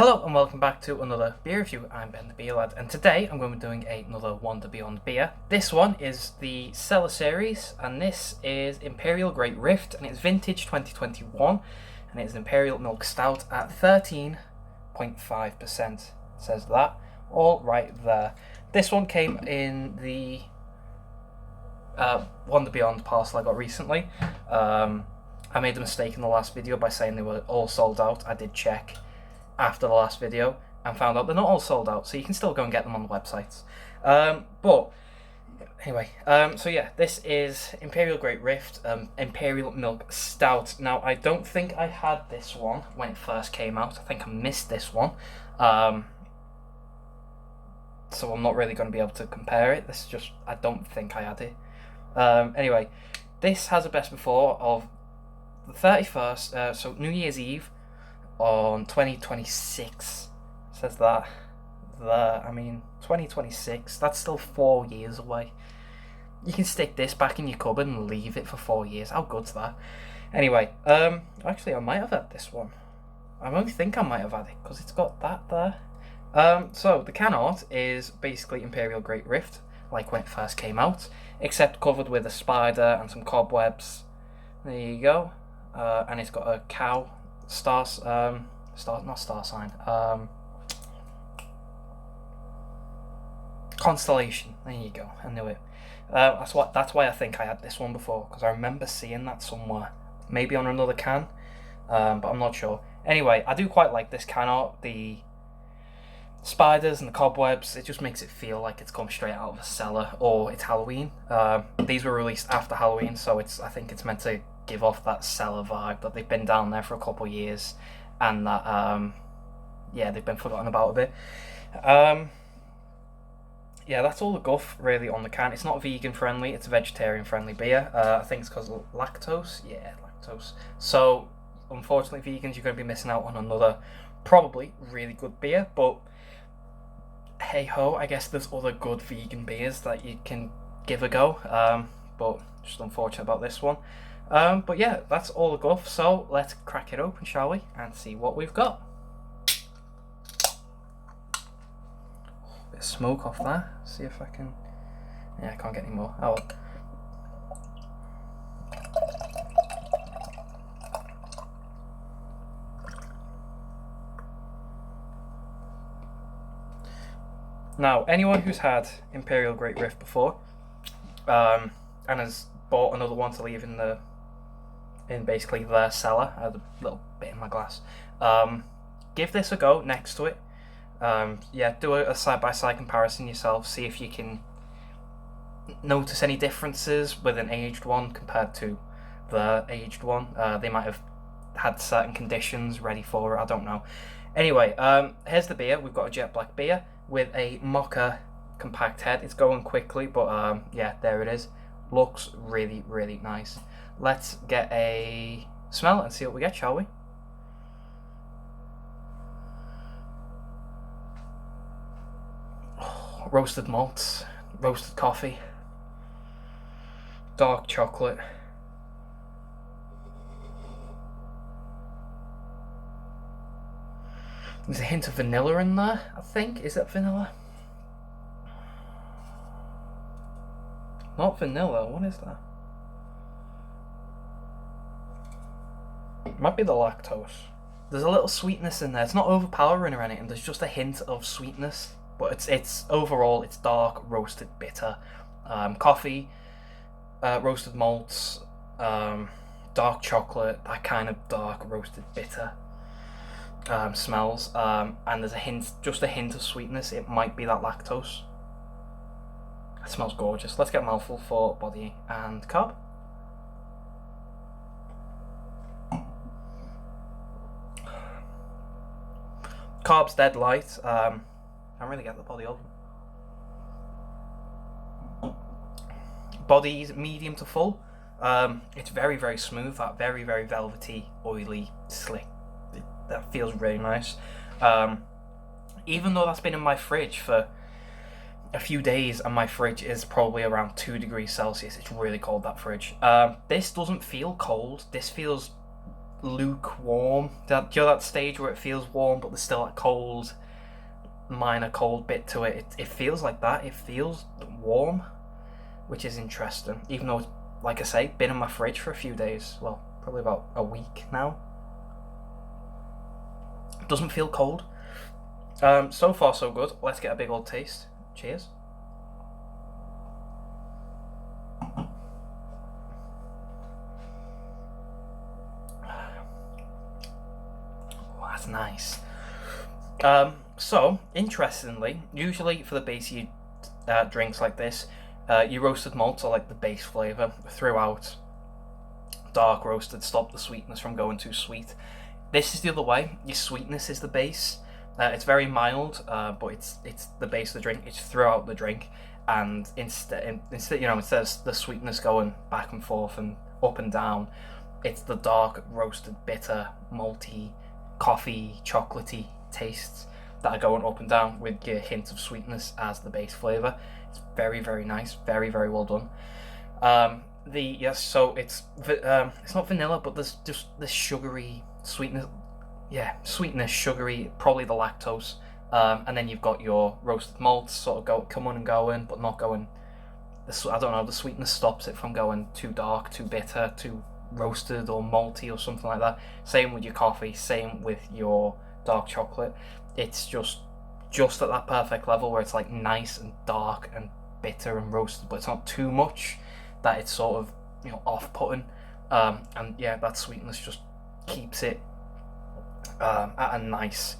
Hello and welcome back to another beer review. I'm Ben the Beer Lad, and today I'm going to be doing another Wander Beyond beer. This one is the Cellar series, and this is Imperial Great Rift, and it's vintage 2021, and it's an Imperial Milk Stout at 13.5%. It says that all right there. This one came in the Wander Beyond parcel I got recently. I made a mistake in the last video by saying they were all sold out. I did check after the last video and found out they're not all sold out, so you can still go and get them on the websites. But anyway, so yeah, this is Imperial Great Rift, Imperial Milk Stout. Now, I don't think I had this one when it first came out. I think I missed this one. So I'm not really going to be able to compare it. This is just, I don't think I had it. Anyway, this has a best before of the 31st, so New Year's Eve, on 2026. Says that there. I mean, 2026, that's still 4 years away. You can stick this back in your cupboard and leave it for 4 years. How good's that? Anyway, actually I might have had this one. I only think I might have had it because it's got that there. So the can art is basically Imperial Great Rift, like when it first came out, except covered with a spider and some cobwebs. There you go. And it's got a cow constellation. There you go. I knew it. That's why I think I had this one before, because I remember seeing that somewhere, maybe on another can, but I'm not sure. Anyway, I do quite like this can art. The spiders and the cobwebs, it just makes it feel like it's come straight out of a cellar, or it's Halloween. These were released after Halloween, so I think it's meant to give off that cellar vibe, that they've been down there for a couple of years, and that they've been forgotten about a bit. That's all the guff really on the can. It's not vegan friendly, it's a vegetarian friendly beer. I think it's because of lactose. So unfortunately, vegans, you're going to be missing out on another probably really good beer, but hey ho, I guess there's other good vegan beers that you can give a go, but just unfortunate about this one. But yeah, that's all the guff, so let's crack it open, shall we, and see what we've got. Bit of smoke off that, see if I can... Yeah, I can't get any more. Oh well. Now, anyone who's had Imperial Great Rift before, and has bought another one to leave in basically their cellar. I had a little bit in my glass. Give this a go next to it. Do a side-by-side comparison yourself. See if you can notice any differences with an aged one compared to the aged one. They might have had certain conditions ready for it, I don't know. Anyway, here's the beer. We've got a jet black beer with a mocha compact head. It's going quickly, but there it is. Looks really, really nice. Let's get a smell and see what we get, shall we? Oh, roasted malts, roasted coffee, dark chocolate. There's a hint of vanilla in there, I think. Is that vanilla? Not vanilla, what is that? It might be the lactose. There's a little sweetness in there. It's not overpowering or anything, there's just a hint of sweetness. But it's overall, it's dark, roasted, bitter. Coffee, roasted malts, dark chocolate, that kind of dark, roasted, bitter smells. And there's just a hint of sweetness. It might be that lactose. It smells gorgeous. Let's get a mouthful for body and carb. Carb's dead light. Can't really get the body over. Body's medium to full. It's very, very smooth. That very, very velvety, oily, slick. That feels really nice. Even though that's been in my fridge for a few days, and my fridge is probably around 2 degrees Celsius. It's really cold, that fridge. This doesn't feel cold. This feels lukewarm. That, you know, that stage where it feels warm, but there's still that cold, minor cold bit to it. It feels like that. It feels warm, which is interesting. Even though, like I say, been in my fridge for a few days. Well, probably about a week now. It doesn't feel cold. So far so good. Let's get a big old taste. Cheers. Oh, that's nice. So interestingly, usually for the base drinks like this, your roasted malts are like the base flavour throughout. Dark roasted, stop the sweetness from going too sweet. This is the other way. Your sweetness is the base. It's very mild, but it's the base of the drink. It's throughout the drink, and instead instead of the sweetness going back and forth and up and down, it's the dark roasted, bitter, malty, coffee, chocolatey tastes that are going up and down with your hint of sweetness as the base flavour. It's very, very nice, very, very well done. So it's not vanilla, but there's just this sugary sweetness. Yeah, sweetness, sugary, probably the lactose. And then you've got your roasted malts sort of come on and going, but not going. I don't know. The sweetness stops it from going too dark, too bitter, too roasted or malty or something like that. Same with your coffee. Same with your dark chocolate. It's just at that perfect level where it's like nice and dark and bitter and roasted, but it's not too much that it's sort of, you know, off-putting. And yeah, that sweetness just keeps it at a nice,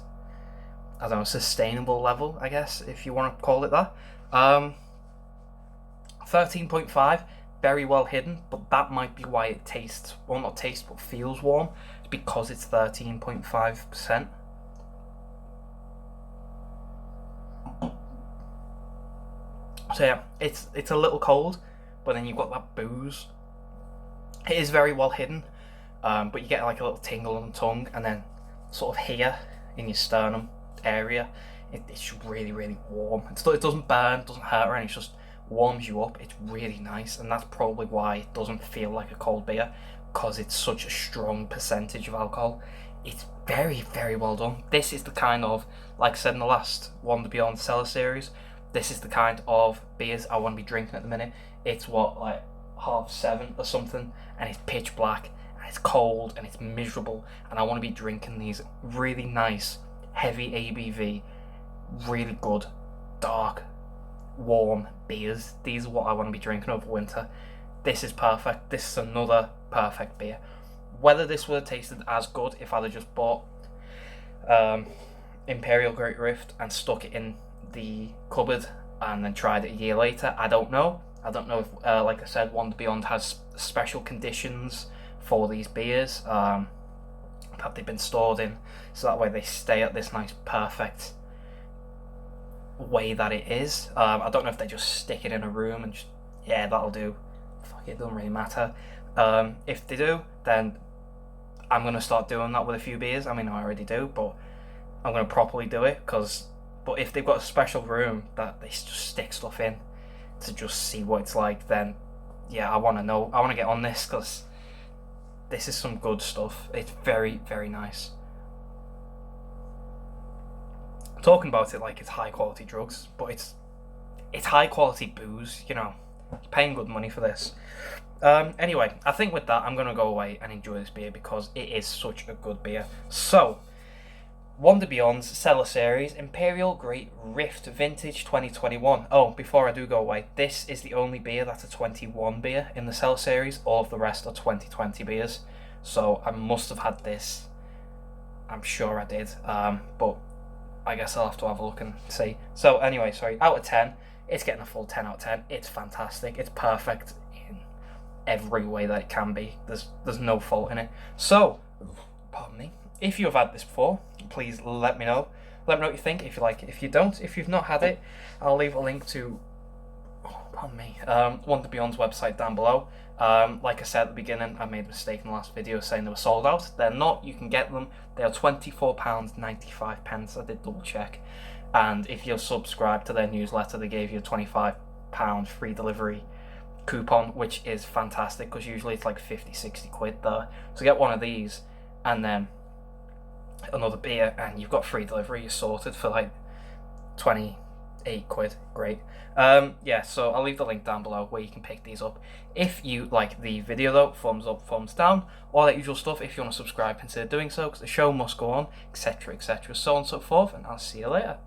I don't know, sustainable level, I guess, if you want to call it that. 13.5, very well hidden, but that might be why it tastes, well, not tastes, but feels warm. It's because it's 13.5%. So yeah, it's a little cold, but then you've got that booze. It is very well hidden, but you get like a little tingle on the tongue, and then sort of here in your sternum area, it's really, really warm. It doesn't burn, doesn't hurt or anything, it just warms you up. It's really nice, and that's probably why it doesn't feel like a cold beer, because it's such a strong percentage of alcohol. It's very, very well done. This is the kind of, like I said in the last Wander Beyond Cellar series, this is the kind of beers I want to be drinking at the minute. It's like 7:30 or something, and it's pitch black, and it's cold, and it's miserable, and I want to be drinking these really nice, heavy ABV, really good, dark, warm beers. These are what I want to be drinking over winter. This is perfect. This is another perfect beer. Whether this would have tasted as good if I'd have just bought Imperial Great Rift and stuck it in the cupboard and then tried it a year later, I don't know. I don't know if, like I said, Wander Beyond has special conditions for these beers that they've been stored in, so that way they stay at this nice, perfect way that it is. I don't know if they just stick it in a room and just, yeah, that'll do. Fuck it, doesn't really matter. If they do, then I'm going to start doing that with a few beers. I mean, I already do, but I'm going to properly do it, but if they've got a special room that they just stick stuff in to just see what it's like, then yeah, I want to know. I want to get on this, because this is some good stuff. It's very, very nice. I'm talking about it like it's high quality drugs, but it's high quality booze, you know. You're paying good money for this. Anyway, I think with that, I'm going to go away and enjoy this beer, because it is such a good beer. So, Wander Beyond's Cellar Series, Imperial Great Rift Vintage 2021. Oh, before I do go away, this is the only beer that's a 21 beer in the Cellar Series. All of the rest are 2020 beers. So I must have had this. I'm sure I did. But I guess I'll have to have a look and see. So anyway, sorry, out of 10, it's getting a full 10 out of 10. It's fantastic. It's perfect in every way that it can be. There's no fault in it. So, pardon me, if you have had this before, please let me know. Let me know what you think, if you like it. If you don't, if you've not had it, I'll leave a link to, Wander Beyond's website down below. Like I said at the beginning, I made a mistake in the last video saying they were sold out. They're not. You can get them. They are £24.95. I did double check. And if you're subscribed to their newsletter, they gave you a £25 free delivery coupon, which is fantastic, because usually it's like 50-60 quid there. So get one of these, and then another beer, and you've got free delivery. You're sorted for like 28 quid. Great. Yeah, so I'll leave the link down below where you can pick these up. If you like the video though, thumbs up, thumbs down, all that usual stuff. If you want to subscribe, consider doing so, because the show must go on, etc., etc., so on and so forth, and I'll see you later.